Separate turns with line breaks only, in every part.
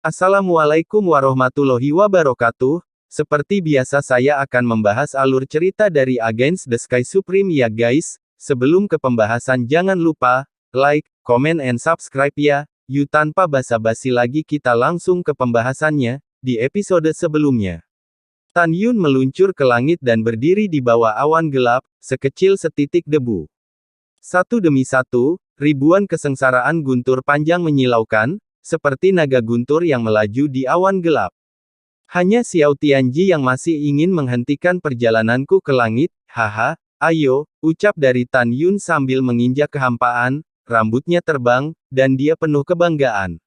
Assalamualaikum warahmatullahi wabarakatuh. Seperti biasa saya akan membahas alur cerita dari Against the Sky Supreme ya guys. Sebelum ke pembahasan jangan lupa, like, comment and subscribe ya. Yuk tanpa basa-basi lagi kita langsung ke pembahasannya, di episode sebelumnya. Tan Yun meluncur ke langit dan berdiri di bawah awan gelap, sekecil setitik debu. Satu demi satu, ribuan kesengsaraan guntur panjang menyilaukan, seperti naga guntur yang melaju di awan gelap. Hanya Xiao Tianji yang masih ingin menghentikan perjalananku ke langit, haha, ayo, ucap dari Tan Yun sambil menginjak kehampaan, rambutnya terbang, dan dia penuh kebanggaan.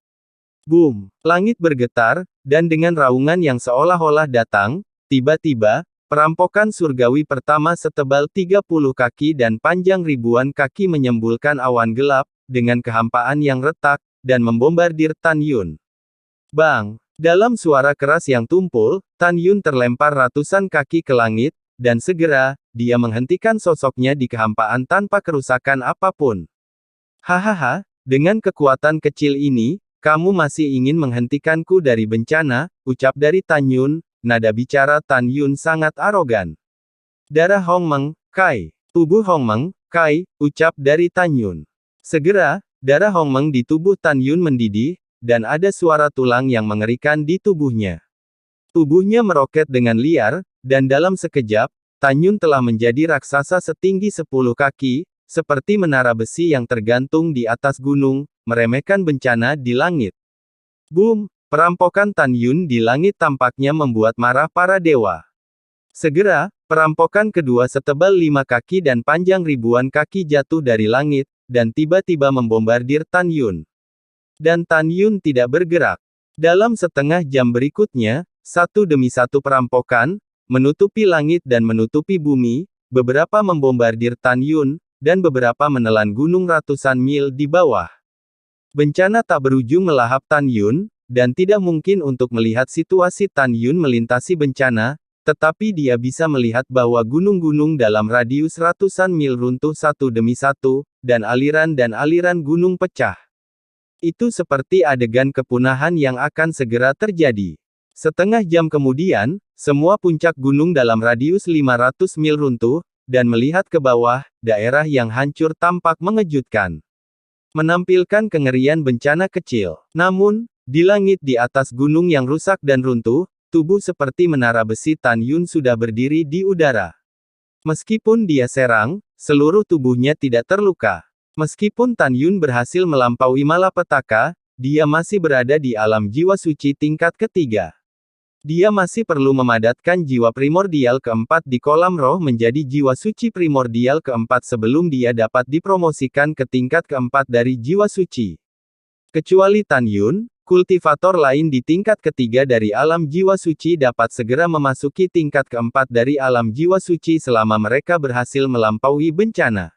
Boom! Langit bergetar, dan dengan raungan yang seolah-olah datang, tiba-tiba, perampokan surgawi pertama setebal 30 kaki dan panjang ribuan kaki menyembulkan awan gelap, dengan kehampaan yang retak, dan membombardir Tan Yun. Bang! Dalam suara keras yang tumpul, Tan Yun terlempar ratusan kaki ke langit, dan segera, dia menghentikan sosoknya di kehampaan tanpa kerusakan apapun. Hahaha, dengan kekuatan kecil ini, kamu masih ingin menghentikanku dari bencana, ucap dari Tan Yun, nada bicara Tan Yun sangat arogan. Darah Hong Meng, Kai. Tubuh Hong Meng, Kai, ucap dari Tan Yun. Segera, darah Hong Meng di tubuh Tan Yun mendidih, dan ada suara tulang yang mengerikan di tubuhnya. Tubuhnya meroket dengan liar, dan dalam sekejap, Tan Yun telah menjadi raksasa setinggi 10 kaki, seperti menara besi yang tergantung di atas gunung, meremehkan bencana di langit. Boom! Perampokan Tan Yun di langit tampaknya membuat marah para dewa. Segera, perampokan kedua setebal 5 kaki dan panjang ribuan kaki jatuh dari langit, dan tiba-tiba membombardir Tan Yun. Dan Tan Yun tidak bergerak. Dalam setengah jam berikutnya, satu demi satu perampokan, menutupi langit dan menutupi bumi, beberapa membombardir Tan Yun, dan beberapa menelan gunung ratusan mil di bawah. Bencana tak berujung melahap Tan Yun, dan tidak mungkin untuk melihat situasi Tan Yun melintasi bencana, tetapi dia bisa melihat bahwa gunung-gunung dalam radius ratusan mil runtuh satu demi satu, dan aliran gunung pecah. Itu seperti adegan kepunahan yang akan segera terjadi. Setengah jam kemudian, semua puncak gunung dalam radius 500 mil runtuh, dan melihat ke bawah, daerah yang hancur tampak mengejutkan. Menampilkan kengerian bencana kecil. Namun, di langit di atas gunung yang rusak dan runtuh, tubuh seperti menara besi Tan Yun sudah berdiri di udara. Meskipun dia serang, seluruh tubuhnya tidak terluka. Meskipun Tan Yun berhasil melampaui malapetaka, dia masih berada di alam jiwa suci tingkat ketiga. Dia masih perlu memadatkan jiwa primordial keempat di kolam roh menjadi jiwa suci primordial keempat sebelum dia dapat dipromosikan ke tingkat keempat dari jiwa suci. Kecuali Tan Yun, kultivator lain di tingkat ketiga dari alam jiwa suci dapat segera memasuki tingkat keempat dari alam jiwa suci selama mereka berhasil melampaui bencana.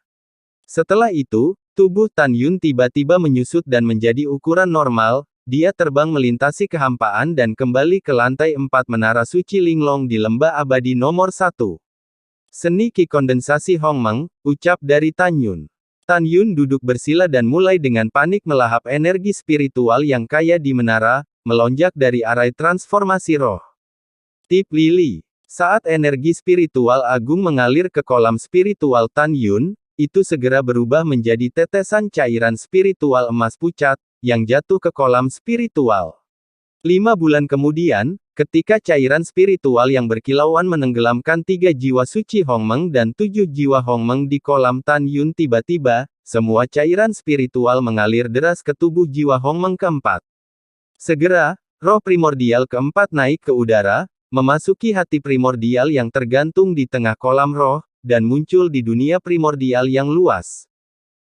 Setelah itu, tubuh Tan Yun tiba-tiba menyusut dan menjadi ukuran normal, dia terbang melintasi kehampaan dan kembali ke lantai 4 menara suci Linglong di lembah abadi nomor 1. Seni Ki kondensasi Hong Meng, ucap dari Tan Yun. Tan Yun duduk bersila dan mulai dengan panik melahap energi spiritual yang kaya di menara, melonjak dari arai transformasi roh. Tip Lili. Saat energi spiritual agung mengalir ke kolam spiritual Tan Yun, itu segera berubah menjadi tetesan cairan spiritual emas pucat, yang jatuh ke kolam spiritual. 5 bulan kemudian, ketika cairan spiritual yang berkilauan menenggelamkan 3 jiwa suci Hong Meng dan 7 jiwa Hong Meng di kolam Tan Yun tiba-tiba, semua cairan spiritual mengalir deras ke tubuh jiwa Hong Meng keempat. Segera, roh primordial keempat naik ke udara, memasuki hati primordial yang tergantung di tengah kolam roh, dan muncul di dunia primordial yang luas.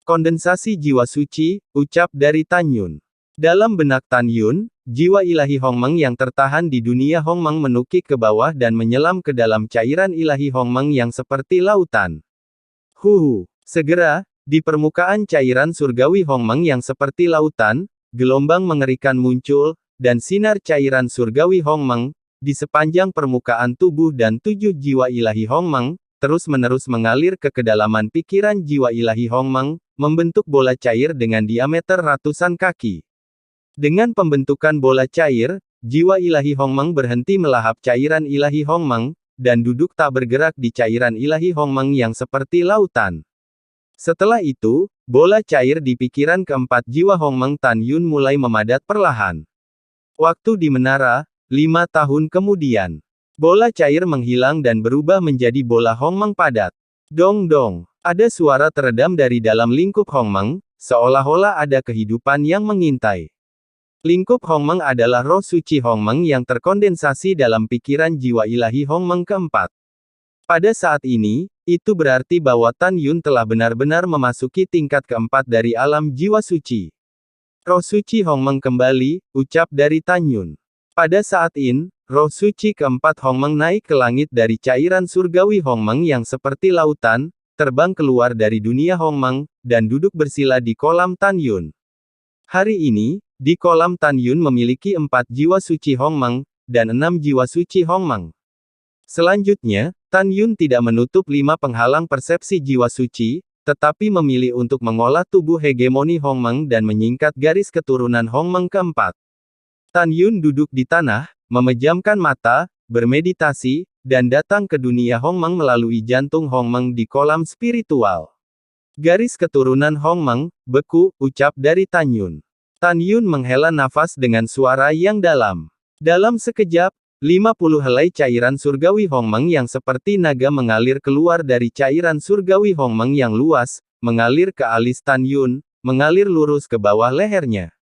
Kondensasi jiwa suci, ucap dari Tan Yun. Dalam benak Tan Yun, jiwa ilahi Hong Meng yang tertahan di dunia Hong Meng menukik ke bawah dan menyelam ke dalam cairan ilahi Hong Meng yang seperti lautan. Segera, di permukaan cairan surgawi Hong Meng yang seperti lautan, gelombang mengerikan muncul, dan sinar cairan surgawi Hong Meng, di sepanjang permukaan tubuh dan 7 jiwa ilahi Hong Meng, terus-menerus mengalir ke kedalaman pikiran jiwa ilahi Hong Meng, membentuk bola cair dengan diameter ratusan kaki. Dengan pembentukan bola cair, jiwa ilahi Hongmeng berhenti melahap cairan ilahi Hongmeng, dan duduk tak bergerak di cairan ilahi Hongmeng yang seperti lautan. Setelah itu, bola cair di pikiran keempat jiwa Hongmeng Tan Yun mulai memadat perlahan. Waktu di menara, 5 tahun kemudian. Bola cair menghilang dan berubah menjadi bola Hongmeng padat. Dong dong. Ada suara teredam dari dalam lingkup Hongmeng, seolah-olah ada kehidupan yang mengintai. Lingkup Hongmeng adalah roh suci Hongmeng yang terkondensasi dalam pikiran jiwa ilahi Hongmeng keempat. Pada saat ini, itu berarti bahwa Tan Yun telah benar-benar memasuki tingkat keempat dari alam jiwa suci. Roh suci Hongmeng kembali, ucap dari Tan Yun. Pada saat ini, roh suci keempat Hongmeng naik ke langit dari cairan surgawi Hongmeng yang seperti lautan, terbang keluar dari dunia Hongmeng, dan duduk bersila di kolam Tan Yun. Hari ini, di kolam Tan Yun memiliki 4 jiwa suci Hongmeng, dan 6 jiwa suci Hongmeng. Selanjutnya, Tan Yun tidak menutup 5 penghalang persepsi jiwa suci, tetapi memilih untuk mengolah tubuh hegemoni Hongmeng dan menyingkat garis keturunan Hongmeng keempat. Tan Yun duduk di tanah, memejamkan mata, bermeditasi, dan datang ke dunia Hongmeng melalui jantung Hongmeng di kolam spiritual. Garis keturunan Hongmeng, beku, ucap dari Tan Yun. Tan Yun menghela nafas dengan suara yang dalam. Dalam sekejap, 50 helai cairan surgawi Hongmeng yang seperti naga mengalir keluar dari cairan surgawi Hongmeng yang luas, mengalir ke alis Tan Yun, mengalir lurus ke bawah lehernya.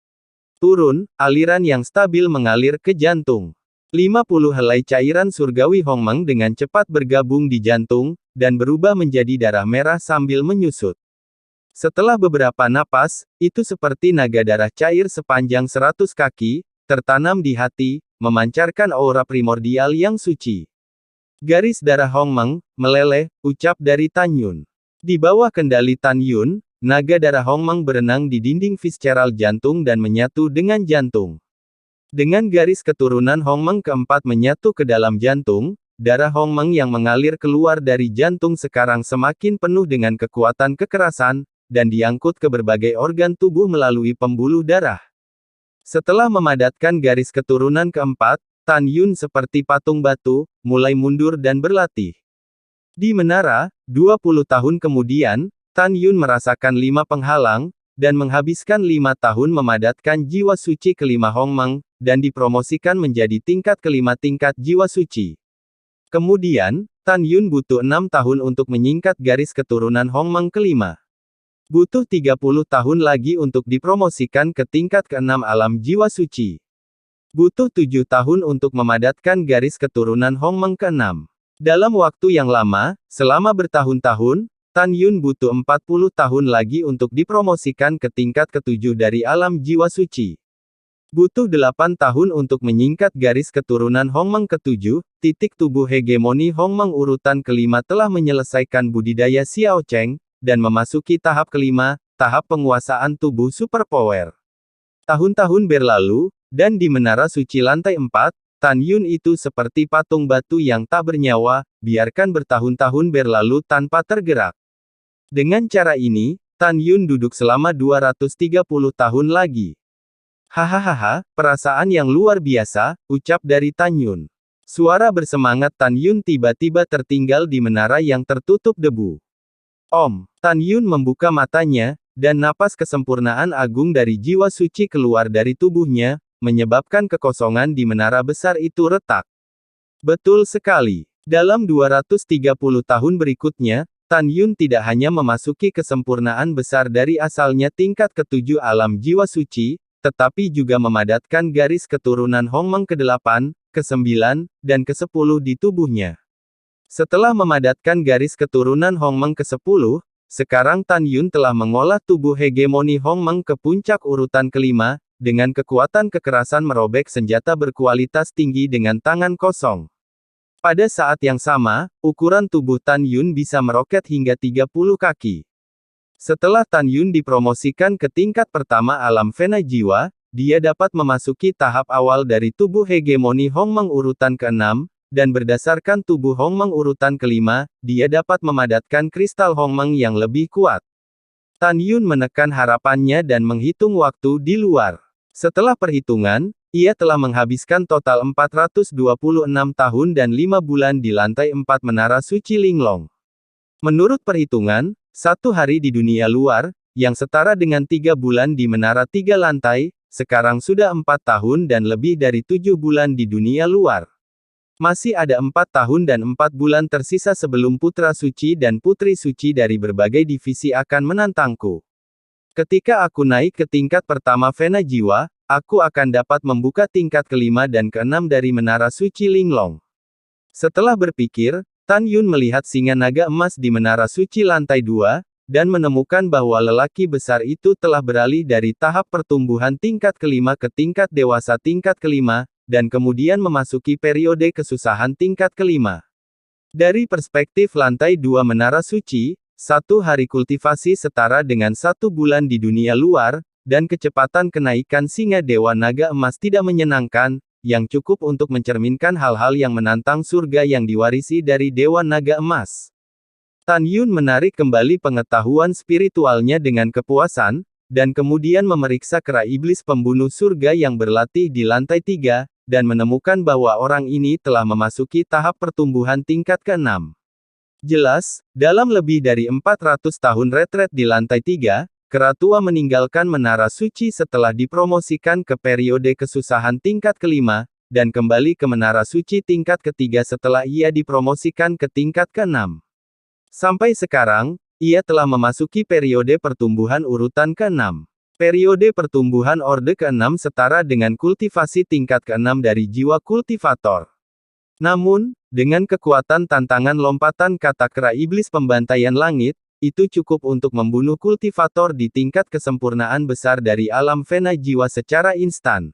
Turun, aliran yang stabil mengalir ke jantung. 50 helai cairan surgawi Hongmeng dengan cepat bergabung di jantung, dan berubah menjadi darah merah sambil menyusut. Setelah beberapa napas, itu seperti naga darah cair sepanjang 100 kaki, tertanam di hati, memancarkan aura primordial yang suci. Garis darah Hongmeng, meleleh, ucap dari Tan Yun. Di bawah kendali Tan Yun, naga darah Hongmeng berenang di dinding visceral jantung dan menyatu dengan jantung. Dengan garis keturunan Hongmeng keempat menyatu ke dalam jantung, darah Hongmeng yang mengalir keluar dari jantung sekarang semakin penuh dengan kekuatan kekerasan, dan diangkut ke berbagai organ tubuh melalui pembuluh darah. Setelah memadatkan garis keturunan keempat, Tan Yun seperti patung batu, mulai mundur dan berlatih. Di menara, 20 tahun kemudian, Tan Yun merasakan 5 penghalang, dan menghabiskan 5 tahun memadatkan jiwa suci kelima Hongmeng, dan dipromosikan menjadi tingkat kelima tingkat jiwa suci. Kemudian, Tan Yun butuh 6 tahun untuk menyingkat garis keturunan Hongmeng kelima. Butuh 30 tahun lagi untuk dipromosikan ke tingkat ke-6 alam jiwa suci. Butuh 7 tahun untuk memadatkan garis keturunan Hongmeng ke-6. Dalam waktu yang lama, selama bertahun-tahun, Tan Yun butuh 40 tahun lagi untuk dipromosikan ke tingkat ke-7 dari alam jiwa suci. Butuh 8 tahun untuk menyingkat garis keturunan Hongmeng ke-7, titik tubuh hegemoni Hongmeng urutan kelima telah menyelesaikan budidaya Xiao Cheng, dan memasuki tahap kelima, tahap penguasaan tubuh superpower. Tahun-tahun berlalu, dan di menara suci lantai 4, Tan Yun itu seperti patung batu yang tak bernyawa, biarkan bertahun-tahun berlalu tanpa tergerak. Dengan cara ini, Tan Yun duduk selama 230 tahun lagi. Hahaha, perasaan yang luar biasa, ucap dari Tan Yun. Suara bersemangat Tan Yun tiba-tiba tertinggal di menara yang tertutup debu. Tan Yun membuka matanya, dan napas kesempurnaan agung dari jiwa suci keluar dari tubuhnya, menyebabkan kekosongan di menara besar itu retak. Betul sekali. Dalam 230 tahun berikutnya, Tan Yun tidak hanya memasuki kesempurnaan besar dari asalnya tingkat ke-7 alam jiwa suci, tetapi juga memadatkan garis keturunan Hongmeng ke-8, ke-9, dan ke-10 di tubuhnya. Setelah memadatkan garis keturunan Hongmeng ke-10, sekarang Tan Yun telah mengolah tubuh hegemoni Hongmeng ke puncak urutan kelima, dengan kekuatan kekerasan merobek senjata berkualitas tinggi dengan tangan kosong. Pada saat yang sama, ukuran tubuh Tan Yun bisa meroket hingga 30 kaki. Setelah Tan Yun dipromosikan ke tingkat pertama alam Vena jiwa, dia dapat memasuki tahap awal dari tubuh hegemoni Hongmeng urutan ke-6, dan berdasarkan tubuh Hongmeng urutan kelima, dia dapat memadatkan kristal Hongmeng yang lebih kuat. Tan Yun menekan harapannya dan menghitung waktu di luar. Setelah perhitungan, ia telah menghabiskan total 426 tahun dan 5 bulan di lantai 4 Menara Suci Linglong. Menurut perhitungan, satu hari di dunia luar, yang setara dengan 3 bulan di menara 3 lantai, sekarang sudah 4 tahun dan lebih dari 7 bulan di dunia luar. Masih ada 4 tahun dan 4 bulan tersisa sebelum putra suci dan putri suci dari berbagai divisi akan menantangku. Ketika aku naik ke tingkat pertama Vena Jiwa, aku akan dapat membuka tingkat kelima dan keenam dari Menara Suci Linglong. Setelah berpikir, Tan Yun melihat singa naga emas di Menara Suci lantai 2, dan menemukan bahwa lelaki besar itu telah beralih dari tahap pertumbuhan tingkat kelima ke tingkat dewasa tingkat kelima, dan kemudian memasuki periode kesusahan tingkat kelima. Dari perspektif lantai 2 Menara Suci, 1 hari kultivasi setara dengan 1 bulan di dunia luar, dan kecepatan kenaikan singa Dewa Naga Emas tidak menyenangkan, yang cukup untuk mencerminkan hal-hal yang menantang surga yang diwarisi dari Dewa Naga Emas. Tan Yun menarik kembali pengetahuan spiritualnya dengan kepuasan, dan kemudian memeriksa kera iblis pembunuh surga yang berlatih di lantai 3, dan menemukan bahwa orang ini telah memasuki tahap pertumbuhan tingkat ke-6. Jelas, dalam lebih dari 400 tahun retret di lantai 3, kera tua meninggalkan Menara Suci setelah dipromosikan ke periode kesusahan tingkat kelima, dan kembali ke Menara Suci tingkat ketiga setelah ia dipromosikan ke tingkat ke-6. Sampai sekarang, ia telah memasuki periode pertumbuhan urutan ke-6. Periode pertumbuhan orde ke-6 setara dengan kultivasi tingkat ke-6 dari jiwa kultivator. Namun, dengan kekuatan tantangan lompatan kata kera iblis pembantaian langit, itu cukup untuk membunuh kultivator di tingkat kesempurnaan besar dari alam Vena Jiwa secara instan.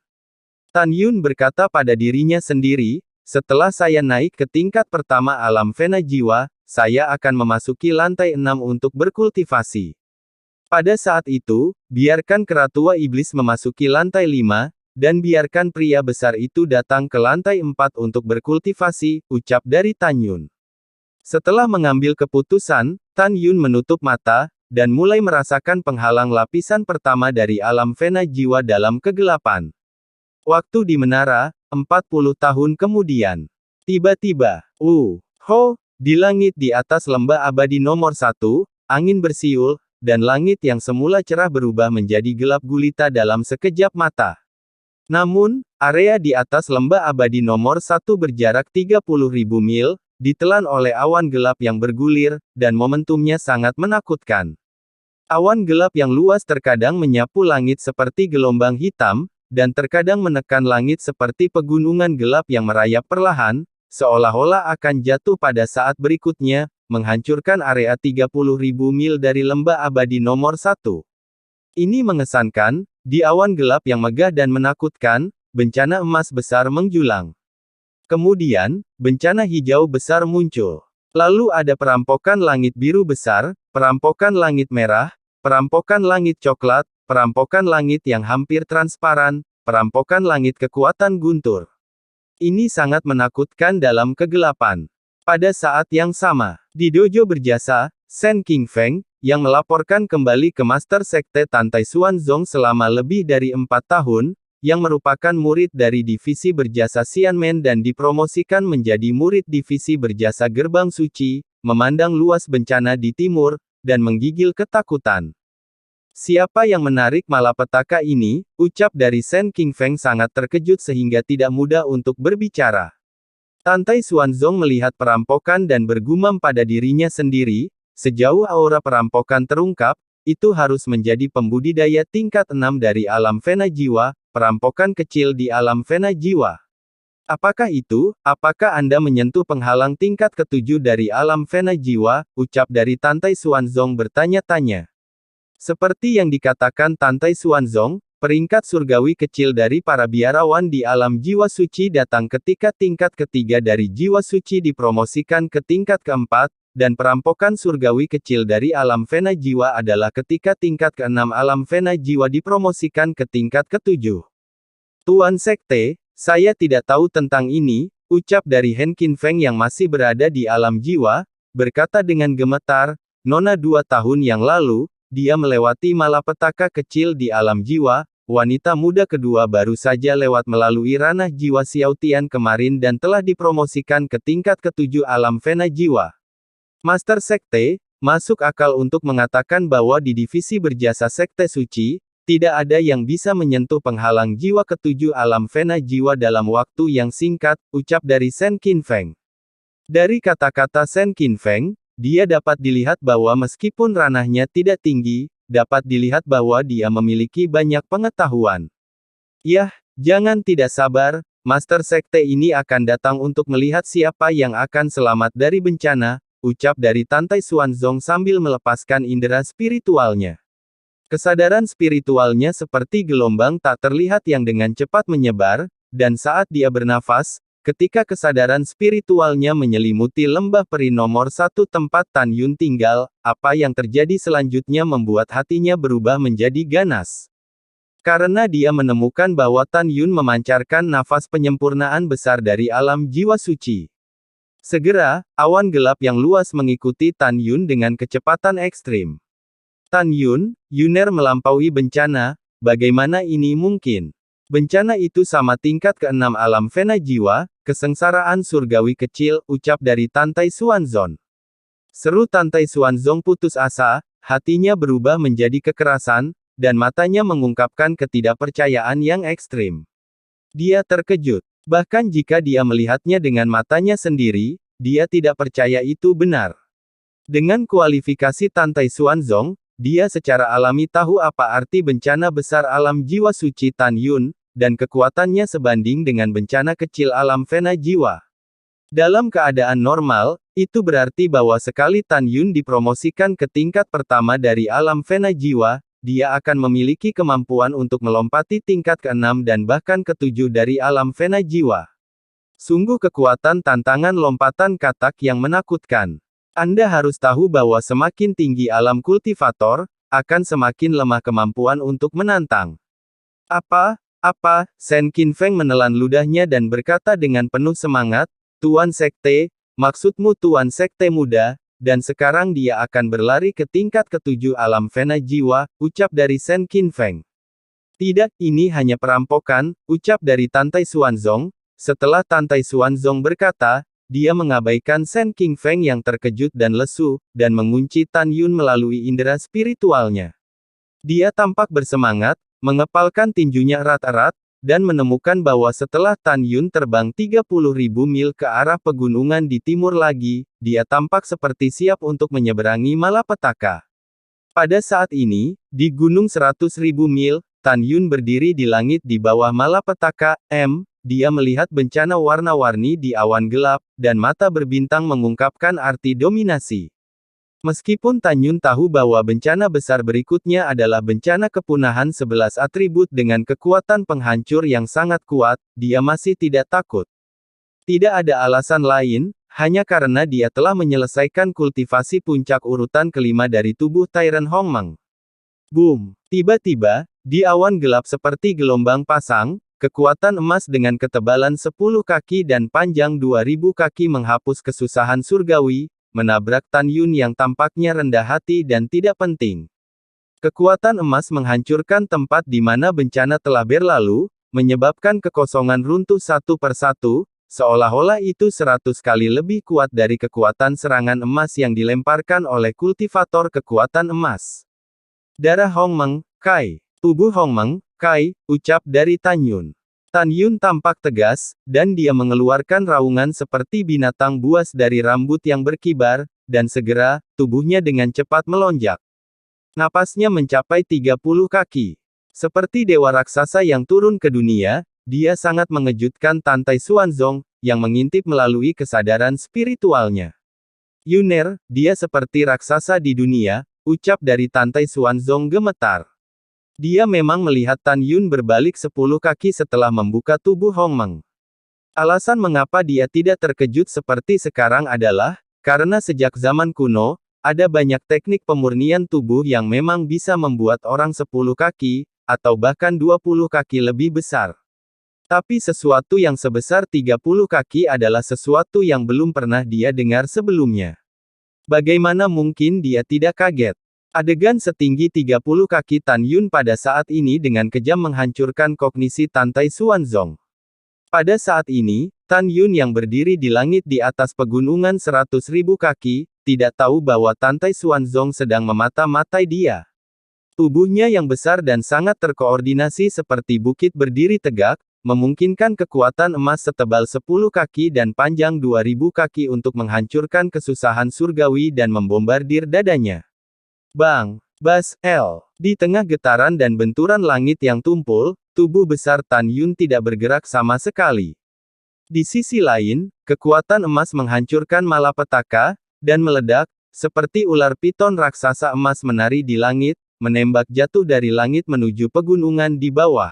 Tan Yun berkata pada dirinya sendiri, setelah saya naik ke tingkat pertama alam Vena Jiwa, saya akan memasuki lantai 6 untuk berkultivasi. Pada saat itu, biarkan kera tua iblis memasuki lantai 5, dan biarkan pria besar itu datang ke lantai 4 untuk berkultivasi, ucap dari Tan Yun. Setelah mengambil keputusan, Tan Yun menutup mata, dan mulai merasakan penghalang lapisan pertama dari alam Vena Jiwa dalam kegelapan. Waktu di menara, 40 tahun kemudian. Tiba-tiba, di langit di atas lembah abadi nomor 1, angin bersiul, dan langit yang semula cerah berubah menjadi gelap gulita dalam sekejap mata. Namun, area di atas lembah abadi nomor 1 berjarak 30.000 mil, ditelan oleh awan gelap yang bergulir, dan momentumnya sangat menakutkan. Awan gelap yang luas terkadang menyapu langit seperti gelombang hitam, dan terkadang menekan langit seperti pegunungan gelap yang merayap perlahan, seolah-olah akan jatuh pada saat berikutnya, menghancurkan area 30.000 mil dari lembah abadi nomor 1. Ini mengesankan. Di awan gelap yang megah dan menakutkan, bencana emas besar menjulang. Kemudian, bencana hijau besar muncul. Lalu ada perampokan langit biru besar, perampokan langit merah, perampokan langit coklat, perampokan langit yang hampir transparan, perampokan langit kekuatan guntur. Ini sangat menakutkan dalam kegelapan. Pada saat yang sama, di dojo berjasa, Shen Qingfeng, yang melaporkan kembali ke Master Sekte Tantai Xuanzong selama lebih dari 4 tahun, yang merupakan murid dari divisi berjasa Xianmen dan dipromosikan menjadi murid divisi berjasa Gerbang Suci, memandang luas bencana di timur, dan menggigil ketakutan. Siapa yang menarik malapetaka ini, ucap dari Shen Qingfeng sangat terkejut sehingga tidak mudah untuk berbicara. Tantai Xuanzong melihat perampokan dan bergumam pada dirinya sendiri, sejauh aura perampokan terungkap, itu harus menjadi pembudidaya tingkat 6 dari alam Vena Jiwa, perampokan kecil di alam Vena Jiwa. Apakah itu? Apakah Anda menyentuh penghalang tingkat ke-7 dari alam Vena Jiwa? Ucap dari Tantai Xuanzong bertanya-tanya. Seperti yang dikatakan Tantai Xuanzong, peringkat surgawi kecil dari para biarawan di alam jiwa suci datang ketika tingkat ketiga dari jiwa suci dipromosikan ke tingkat keempat, dan perampokan surgawi kecil dari alam Vena Jiwa adalah ketika tingkat ke-6 alam Vena Jiwa dipromosikan ke tingkat ke-7. Tuan Sekte, saya tidak tahu tentang ini, ucap dari Shen Qingfeng yang masih berada di alam jiwa, berkata dengan gemetar, Nona 2 tahun yang lalu, dia melewati malapetaka kecil di alam jiwa, wanita muda kedua baru saja lewat melalui ranah jiwa Xiao Tian kemarin dan telah dipromosikan ke tingkat ke-7 alam fena jiwa. Master Sekte, masuk akal untuk mengatakan bahwa di divisi berjasa Sekte Suci, tidak ada yang bisa menyentuh penghalang jiwa ke-7 alam fena jiwa dalam waktu yang singkat, ucap dari Shen Qinfeng. Dari kata-kata Shen Qinfeng, dia dapat dilihat bahwa meskipun ranahnya tidak tinggi, dapat dilihat bahwa dia memiliki banyak pengetahuan. Yah, jangan tidak sabar, Master Sekte ini akan datang untuk melihat siapa yang akan selamat dari bencana, ucap dari Tantai Xuanzong sambil melepaskan indera spiritualnya. Kesadaran spiritualnya seperti gelombang tak terlihat yang dengan cepat menyebar, dan saat dia bernafas, ketika kesadaran spiritualnya menyelimuti lembah peri nomor 1 tempat Tan Yun tinggal, apa yang terjadi selanjutnya membuat hatinya berubah menjadi ganas. Karena dia menemukan bahwa Tan Yun memancarkan nafas penyempurnaan besar dari alam jiwa suci. Segera, awan gelap yang luas mengikuti Tan Yun dengan kecepatan ekstrim. Tan Yun, Yuner melampaui bencana, bagaimana ini mungkin? Bencana itu sama tingkat ke-6 alam fena jiwa, kesengsaraan surgawi kecil, ucap dari Tantai Xuanzong. Seru Tantai Xuanzong putus asa, hatinya berubah menjadi kekerasan, dan matanya mengungkapkan ketidakpercayaan yang ekstrim. Dia terkejut. Bahkan jika dia melihatnya dengan matanya sendiri, dia tidak percaya itu benar. Dengan kualifikasi Tantai Xuanzong, dia secara alami tahu apa arti bencana besar alam jiwa suci Tan Yun, dan kekuatannya sebanding dengan bencana kecil alam fena jiwa. Dalam keadaan normal, itu berarti bahwa sekali Tan Yun dipromosikan ke tingkat pertama dari alam fena jiwa, dia akan memiliki kemampuan untuk melompati tingkat ke-6 dan bahkan ke-7 dari alam fena jiwa. Sungguh kekuatan tantangan lompatan katak yang menakutkan. Anda harus tahu bahwa semakin tinggi alam kultivator, akan semakin lemah kemampuan untuk menantang. Apa? Shen Qinfeng menelan ludahnya dan berkata dengan penuh semangat, Tuan Sekte, maksudmu Tuan Sekte muda, dan sekarang dia akan berlari ke tingkat ke-7 alam fena jiwa, ucap dari Shen Qinfeng. Tidak, ini hanya perampokan, ucap dari Tantai Xuanzong. Setelah Tantai Xuanzong berkata, dia mengabaikan Shen Qinfeng yang terkejut dan lesu, dan mengunci Tan Yun melalui indera spiritualnya. Dia tampak bersemangat, mengepalkan tinjunya erat-erat, dan menemukan bahwa setelah Tan Yun terbang 30.000 mil ke arah pegunungan di timur lagi, dia tampak seperti siap untuk menyeberangi malapetaka. Pada saat ini, di gunung 100.000 mil, Tan Yun berdiri di langit di bawah malapetaka, dia melihat bencana warna-warni di awan gelap, dan mata berbintang mengungkapkan arti dominasi. Meskipun Tan Yun tahu bahwa bencana besar berikutnya adalah bencana kepunahan 11 atribut dengan kekuatan penghancur yang sangat kuat, dia masih tidak takut. Tidak ada alasan lain, hanya karena dia telah menyelesaikan kultivasi puncak urutan kelima dari tubuh Tyrant Hongmeng. Boom! Tiba-tiba, di awan gelap seperti gelombang pasang, kekuatan emas dengan ketebalan 10 kaki dan panjang 2000 kaki menghapus kesusahan surgawi, menabrak Tan Yun yang tampaknya rendah hati dan tidak penting. Kekuatan emas menghancurkan tempat di mana bencana telah berlalu, menyebabkan kekosongan runtuh satu persatu, seolah-olah itu 100 kali lebih kuat dari kekuatan serangan emas yang dilemparkan oleh kultivator kekuatan emas. Darah Hongmeng, Kai. Tubuh Hongmeng, Kai, ucap dari Tan Yun. Tan Yun tampak tegas, dan dia mengeluarkan raungan seperti binatang buas dari rambut yang berkibar, dan segera, tubuhnya dengan cepat melonjak. Napasnya mencapai 30 kaki. Seperti dewa raksasa yang turun ke dunia, dia sangat mengejutkan Tantai Xuanzong, yang mengintip melalui kesadaran spiritualnya. Yuner, dia seperti raksasa di dunia, ucap dari Tantai Xuanzong gemetar. Dia memang melihat Tan Yun berbalik 10 kaki setelah membuka tubuh Hongmeng. Alasan mengapa dia tidak terkejut seperti sekarang adalah, karena sejak zaman kuno, ada banyak teknik pemurnian tubuh yang memang bisa membuat orang 10 kaki, atau bahkan 20 kaki lebih besar. Tapi sesuatu yang sebesar 30 kaki adalah sesuatu yang belum pernah dia dengar sebelumnya. Bagaimana mungkin dia tidak kaget? Adegan setinggi 30 kaki Tan Yun pada saat ini dengan kejam menghancurkan kognisi Tantai Xuanzong. Pada saat ini, Tan Yun yang berdiri di langit di atas pegunungan 100.000 kaki, tidak tahu bahwa Tantai Xuanzong sedang memata-matai dia. Tubuhnya yang besar dan sangat terkoordinasi seperti bukit berdiri tegak, memungkinkan kekuatan emas setebal 10 kaki dan panjang 2000 kaki untuk menghancurkan kesusahan surgawi dan membombardir dadanya. Bang! Bas, L. Di tengah getaran dan benturan langit yang tumpul, tubuh besar Tan Yun tidak bergerak sama sekali. Di sisi lain, kekuatan emas menghancurkan malapetaka, dan meledak, seperti ular piton raksasa emas menari di langit, menembak jatuh dari langit menuju pegunungan di bawah.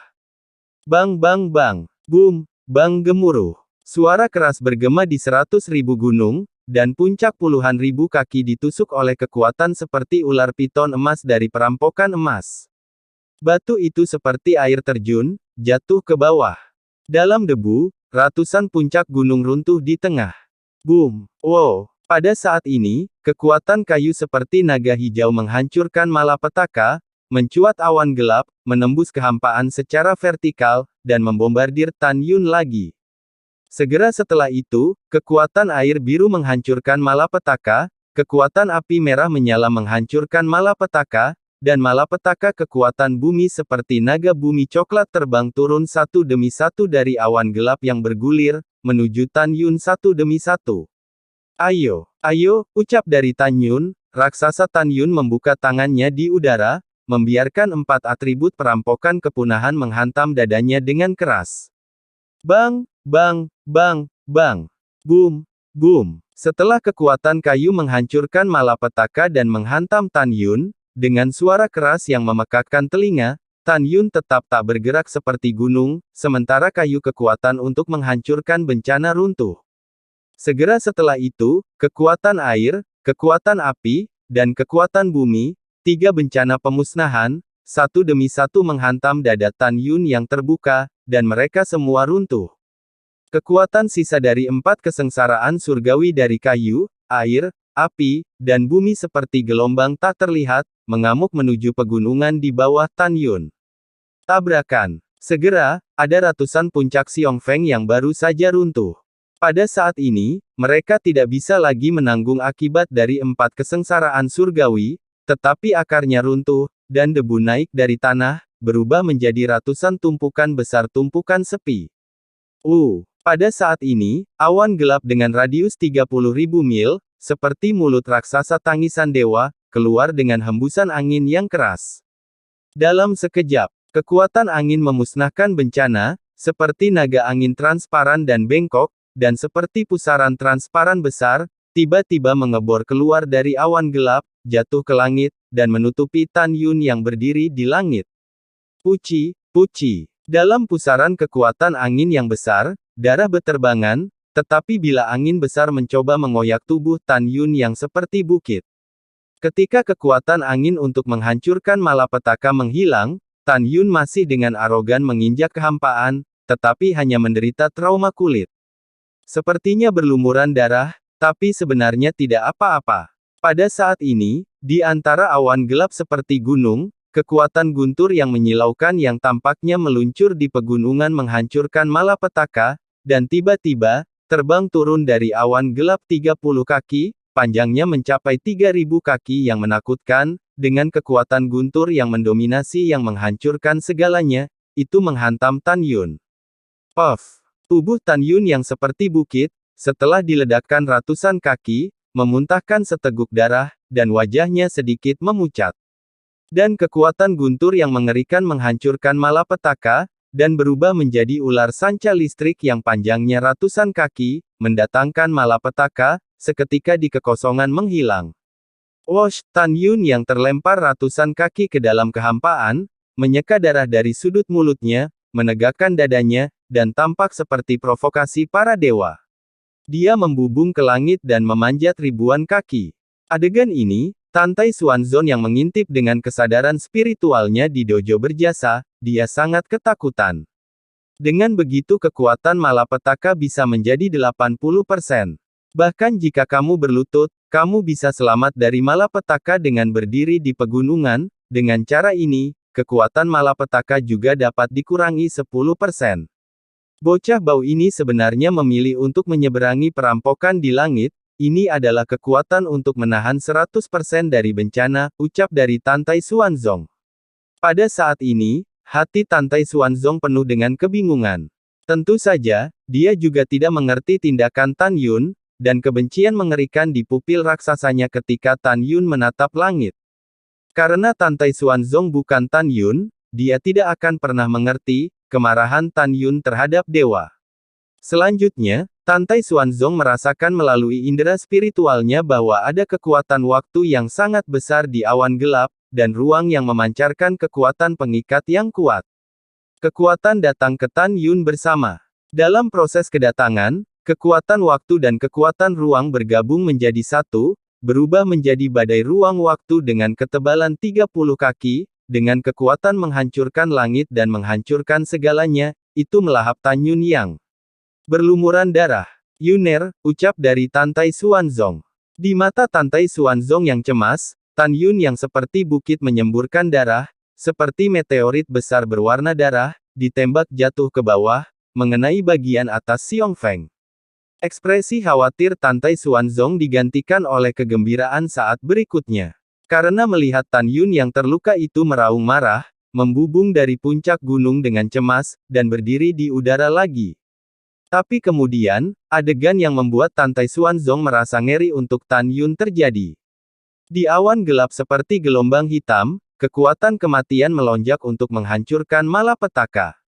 Bang bang bang, boom, bang gemuruh. Suara keras bergema di 100.000 gunung, dan puncak puluhan ribu kaki ditusuk oleh kekuatan seperti ular piton emas dari perampokan emas. Batu itu seperti air terjun, jatuh ke bawah. Dalam debu, ratusan puncak gunung runtuh di tengah. Boom! Wow! Pada saat ini, kekuatan kayu seperti naga hijau menghancurkan malapetaka, mencuat awan gelap, menembus kehampaan secara vertikal, dan membombardir Tan Yun lagi. Segera setelah itu, kekuatan air biru menghancurkan malapetaka, kekuatan api merah menyala menghancurkan malapetaka, dan malapetaka kekuatan bumi seperti naga bumi coklat terbang turun satu demi satu dari awan gelap yang bergulir, menuju Tan Yun satu demi satu. Ayo, ayo, ucap dari Tan Yun, raksasa Tan Yun membuka tangannya di udara, membiarkan 4 atribut perampokan kepunahan menghantam dadanya dengan keras. Bang, bang, bang, bang. Boom, boom. Setelah kekuatan kayu menghancurkan malapetaka dan menghantam Tan Yun, dengan suara keras yang memekakkan telinga, Tan Yun tetap tak bergerak seperti gunung, sementara kayu kekuatan untuk menghancurkan bencana runtuh. Segera setelah itu, kekuatan air, kekuatan api, dan kekuatan bumi, 3 bencana pemusnahan, satu demi satu menghantam dada Tan Yun yang terbuka, dan mereka semua runtuh. Kekuatan sisa dari 4 kesengsaraan surgawi dari kayu, air, api, dan bumi seperti gelombang tak terlihat, mengamuk menuju pegunungan di bawah Tan Yun. Tabrakan. Segera, ada ratusan puncak Xiong Feng yang baru saja runtuh. Pada saat ini, mereka tidak bisa lagi menanggung akibat dari 4 kesengsaraan surgawi, tetapi akarnya runtuh, dan debu naik dari tanah, berubah menjadi ratusan tumpukan besar tumpukan sepi. Pada saat ini, awan gelap dengan radius 30.000 mil, seperti mulut raksasa tangisan dewa, keluar dengan hembusan angin yang keras. Dalam sekejap, kekuatan angin memusnahkan bencana, seperti naga angin transparan dan bengkok, dan seperti pusaran transparan besar, tiba-tiba mengebor keluar dari awan gelap, jatuh ke langit, dan menutupi Tan Yun yang berdiri di langit. Puci, puci. Dalam pusaran kekuatan angin yang besar, darah beterbangan, tetapi bila angin besar mencoba mengoyak tubuh Tan Yun yang seperti bukit. Ketika kekuatan angin untuk menghancurkan malapetaka menghilang, Tan Yun masih dengan arogan menginjak kehampaan, tetapi hanya menderita trauma kulit. Sepertinya berlumuran darah, tapi sebenarnya tidak apa-apa. Pada saat ini, di antara awan gelap seperti gunung, kekuatan guntur yang menyilaukan yang tampaknya meluncur di pegunungan menghancurkan malapetaka, dan tiba-tiba, terbang turun dari awan gelap 30 kaki, panjangnya mencapai 3.000 kaki yang menakutkan, dengan kekuatan guntur yang mendominasi yang menghancurkan segalanya, itu menghantam Tan Yun. Puff! Tubuh Tan Yun yang seperti bukit, setelah diledakkan ratusan kaki, memuntahkan seteguk darah, dan wajahnya sedikit memucat. Dan kekuatan guntur yang mengerikan menghancurkan malapetaka, dan berubah menjadi ular sanca listrik yang panjangnya ratusan kaki, mendatangkan malapetaka, seketika di kekosongan menghilang. Wosh, Tan Yun yang terlempar ratusan kaki ke dalam kehampaan, menyeka darah dari sudut mulutnya, menegakkan dadanya, dan tampak seperti provokasi para dewa. Dia membubung ke langit dan memanjat ribuan kaki. Adegan ini, Tantai Xuanzong yang mengintip dengan kesadaran spiritualnya di dojo berjasa, dia sangat ketakutan. Dengan begitu kekuatan malapetaka bisa menjadi 80%. Bahkan jika kamu berlutut, Kamu bisa selamat dari malapetaka dengan berdiri di pegunungan. Dengan cara ini, kekuatan malapetaka juga dapat dikurangi 10%. Bocah bau ini sebenarnya memilih untuk menyeberangi perampokan di langit. Ini adalah kekuatan untuk menahan 100% dari bencana, ucap dari Tantai Xuanzong. Pada saat ini, hati Tantai Xuanzong penuh dengan kebingungan. Tentu saja, dia juga tidak mengerti tindakan Tan Yun, dan kebencian mengerikan di pupil raksasanya ketika Tan Yun menatap langit. Karena Tantai Xuanzong bukan Tan Yun, dia tidak akan pernah mengerti kemarahan Tan Yun terhadap dewa. Selanjutnya, Tantai Xuanzong merasakan melalui indera spiritualnya bahwa ada kekuatan waktu yang sangat besar di awan gelap, dan ruang yang memancarkan kekuatan pengikat yang kuat. Kekuatan datang ke Tan Yun bersama. Dalam proses kedatangan, kekuatan waktu dan kekuatan ruang bergabung menjadi satu, berubah menjadi badai ruang waktu dengan ketebalan 30 kaki, dengan kekuatan menghancurkan langit dan menghancurkan segalanya, itu melahap Tan Yun yang berlumuran darah. Yuner, ucap dari Tantai Xuanzong. Di mata Tantai Xuanzong yang cemas, Tan Yun yang seperti bukit menyemburkan darah, seperti meteorit besar berwarna darah, ditembak jatuh ke bawah, mengenai bagian atas Xiong Feng. Ekspresi khawatir Tantai Xuanzong digantikan oleh kegembiraan saat berikutnya. Karena melihat Tan Yun yang terluka itu meraung marah, membubung dari puncak gunung dengan cemas, dan berdiri di udara lagi. Tapi kemudian, adegan yang membuat Tantai Xuanzong merasa ngeri untuk Tan Yun terjadi. Di awan gelap seperti gelombang hitam, kekuatan kematian melonjak untuk menghancurkan malapetaka.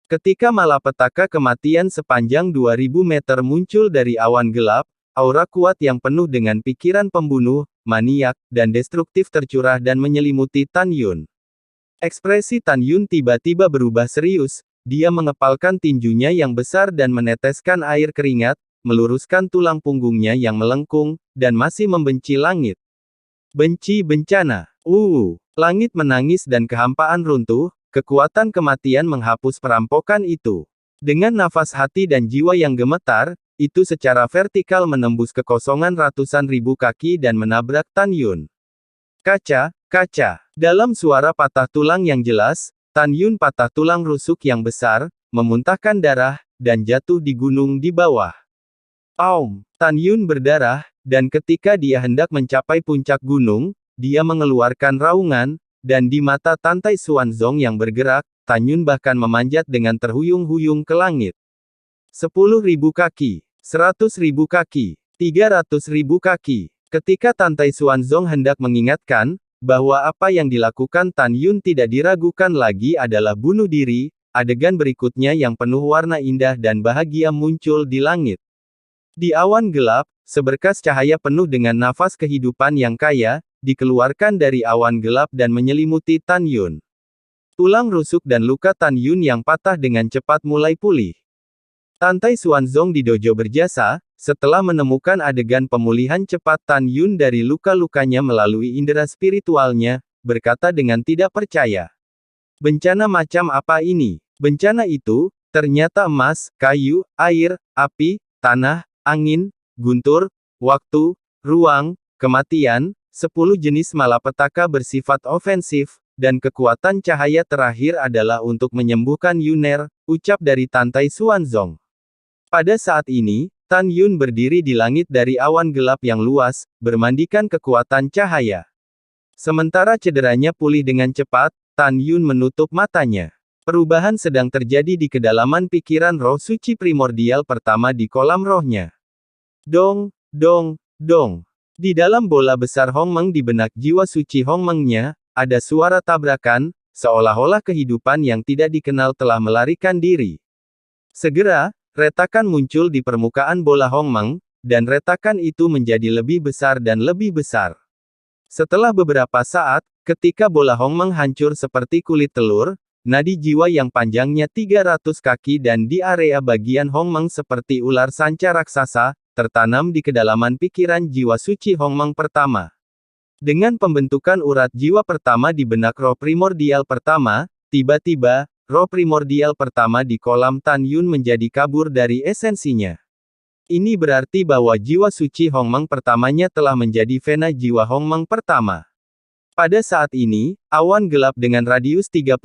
Ketika malapetaka kematian sepanjang 2000 meter muncul dari awan gelap, aura kuat yang penuh dengan pikiran pembunuh, maniak, dan destruktif tercurah dan menyelimuti Tan Yun. Ekspresi Tan Yun tiba-tiba berubah serius, dia mengepalkan tinjunya yang besar dan meneteskan air keringat, meluruskan tulang punggungnya yang melengkung, dan masih membenci langit. Benci bencana. Langit menangis dan kehampaan runtuh. Kekuatan kematian menghapus perampokan itu. Dengan nafas hati dan jiwa yang gemetar, itu secara vertikal menembus kekosongan ratusan ribu kaki dan menabrak Tan Yun. Kaca, kaca. Dalam suara patah tulang yang jelas, Tan Yun patah tulang rusuk yang besar, memuntahkan darah, dan jatuh di gunung di bawah. Tan Yun berdarah, dan ketika dia hendak mencapai puncak gunung, dia mengeluarkan raungan, dan di mata Tantai Xuanzong yang bergerak, Tan Yun bahkan memanjat dengan terhuyung-huyung ke langit. 10.000 kaki, 100.000 kaki, 300.000 kaki. Ketika Tantai Xuanzong hendak mengingatkan, bahwa apa yang dilakukan Tan Yun tidak diragukan lagi adalah bunuh diri, adegan berikutnya yang penuh warna indah dan bahagia muncul di langit. Di awan gelap, seberkas cahaya penuh dengan nafas kehidupan yang kaya, dikeluarkan dari awan gelap dan menyelimuti Tan Yun. Tulang rusuk dan luka Tan Yun yang patah dengan cepat mulai pulih. Tantai Xuanzong di dojo berjasa, setelah menemukan adegan pemulihan cepat Tan Yun dari luka-lukanya melalui indera spiritualnya, berkata dengan tidak percaya. Bencana macam apa ini? Bencana itu, ternyata emas, kayu, air, api, tanah, angin, guntur, waktu, ruang, kematian, 10 jenis malapetaka bersifat ofensif, dan kekuatan cahaya terakhir adalah untuk menyembuhkan Yuner, ucap dari Tantai Xuanzong. Pada saat ini, Tan Yun berdiri di langit dari awan gelap yang luas, bermandikan kekuatan cahaya. Sementara cederanya pulih dengan cepat, Tan Yun menutup matanya. Perubahan sedang terjadi di kedalaman pikiran roh suci primordial pertama di kolam rohnya. Dong, dong, dong. Di dalam bola besar Hongmeng di benak jiwa suci Hongmengnya, ada suara tabrakan, seolah-olah kehidupan yang tidak dikenal telah melarikan diri. Segera, retakan muncul di permukaan bola Hongmeng, dan retakan itu menjadi lebih besar dan lebih besar. Setelah beberapa saat, ketika bola Hongmeng hancur seperti kulit telur, nadi jiwa yang panjangnya 300 kaki dan di area bagian Hongmeng seperti ular sanca raksasa, tertanam di kedalaman pikiran jiwa suci Hongmeng pertama. Dengan pembentukan urat jiwa pertama di benak roh primordial pertama, tiba-tiba, roh primordial pertama di kolam Tan Yun menjadi kabur dari esensinya. Ini berarti bahwa jiwa suci Hongmeng pertamanya telah menjadi Vena jiwa Hongmeng pertama. Pada saat ini, awan gelap dengan radius 30.000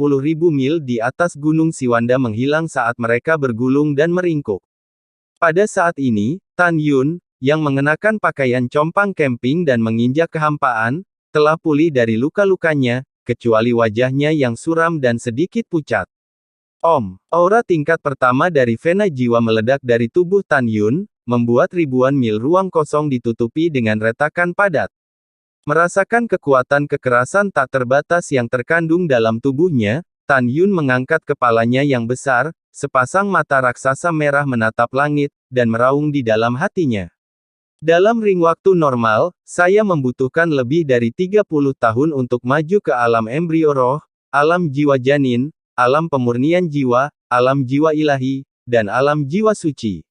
mil di atas Gunung Siwanda menghilang saat mereka bergulung dan meringkuk. Pada saat ini, Tan Yun, yang mengenakan pakaian compang camping dan menginjak kehampaan, telah pulih dari luka-lukanya, kecuali wajahnya yang suram dan sedikit pucat. Aura tingkat pertama dari Vena jiwa meledak dari tubuh Tan Yun, membuat ribuan mil ruang kosong ditutupi dengan retakan padat. Merasakan kekuatan kekerasan tak terbatas yang terkandung dalam tubuhnya, Tan Yun mengangkat kepalanya yang besar, sepasang mata raksasa merah menatap langit, dan meraung di dalam hatinya. Dalam ring waktu normal, saya membutuhkan lebih dari 30 tahun untuk maju ke alam embrio roh, alam jiwa janin, alam pemurnian jiwa, alam jiwa ilahi, dan alam jiwa suci.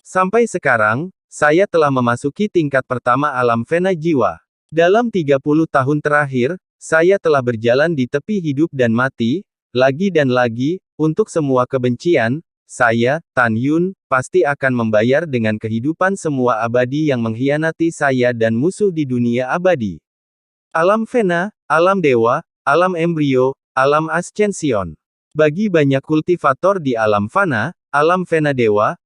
Sampai sekarang, saya telah memasuki tingkat pertama alam Vena jiwa. Dalam 30 tahun terakhir, saya telah berjalan di tepi hidup dan mati, lagi dan lagi, untuk semua kebencian, saya, Tan Yun, pasti akan membayar dengan kehidupan semua abadi yang mengkhianati saya dan musuh di dunia abadi. Alam Vena, alam dewa, alam embrio, alam Ascension. Bagi banyak kultivator di alam Fana, alam Vena dewa,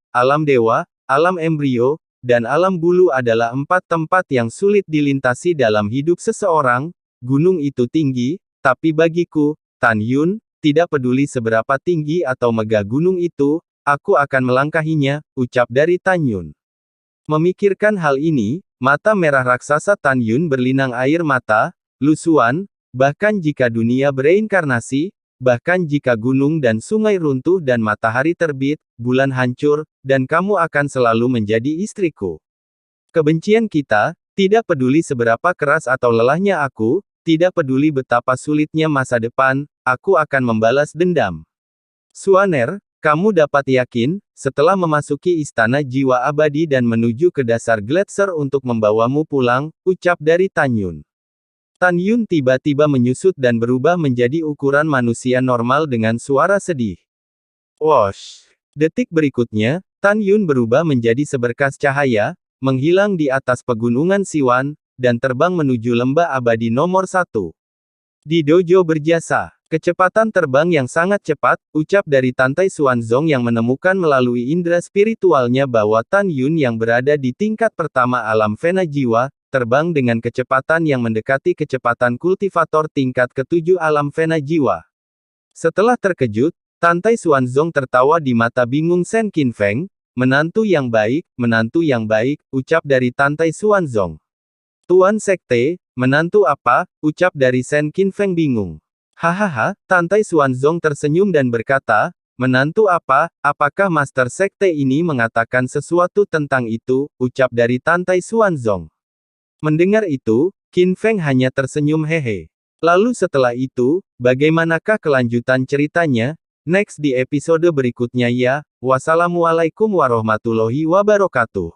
alam embrio, dan alam bulu adalah 4 tempat yang sulit dilintasi dalam hidup seseorang. Gunung itu tinggi, tapi bagiku, Tan Yun, tidak peduli seberapa tinggi atau megah gunung itu, aku akan melangkahinya, ucap dari Tan Yun. Memikirkan hal ini, mata merah raksasa Tan Yun berlinang air mata, lusuan, bahkan jika dunia bereinkarnasi, bahkan jika gunung dan sungai runtuh dan matahari terbit, bulan hancur, dan kamu akan selalu menjadi istriku. Kebencian kita, tidak peduli seberapa keras atau lelahnya aku, tidak peduli betapa sulitnya masa depan, aku akan membalas dendam. Suaner, kamu dapat yakin, setelah memasuki istana jiwa abadi dan menuju ke dasar gletser untuk membawamu pulang, ucap dari Tan Yun. Tan Yun tiba-tiba menyusut dan berubah menjadi ukuran manusia normal dengan suara sedih. Wosh! Detik berikutnya, Tan Yun berubah menjadi seberkas cahaya, menghilang di atas pegunungan Siwan, dan terbang menuju lembah abadi nomor 1. Di dojo berjasa, kecepatan terbang yang sangat cepat, ucap dari Tantai Xuanzong yang menemukan melalui indera spiritualnya bahwa Tan Yun yang berada di tingkat pertama alam Vena jiwa, terbang dengan kecepatan yang mendekati kecepatan kultivator tingkat ke-7 alam Vena jiwa. Setelah terkejut, Tantai Xuanzong tertawa di mata bingung Shen Qinfeng, menantu yang baik, ucap dari Tantai Xuanzong. Tuan Sekte, menantu apa, ucap dari Shen Qinfeng bingung. Hahaha, Tantai Xuanzong tersenyum dan berkata, menantu apa, apakah Master Sekte ini mengatakan sesuatu tentang itu, ucap dari Tantai Xuanzong. Mendengar itu, Qinfeng hanya tersenyum hehe. Lalu setelah itu, bagaimanakah kelanjutan ceritanya? Next di episode berikutnya ya. Wassalamualaikum warahmatullahi wabarakatuh.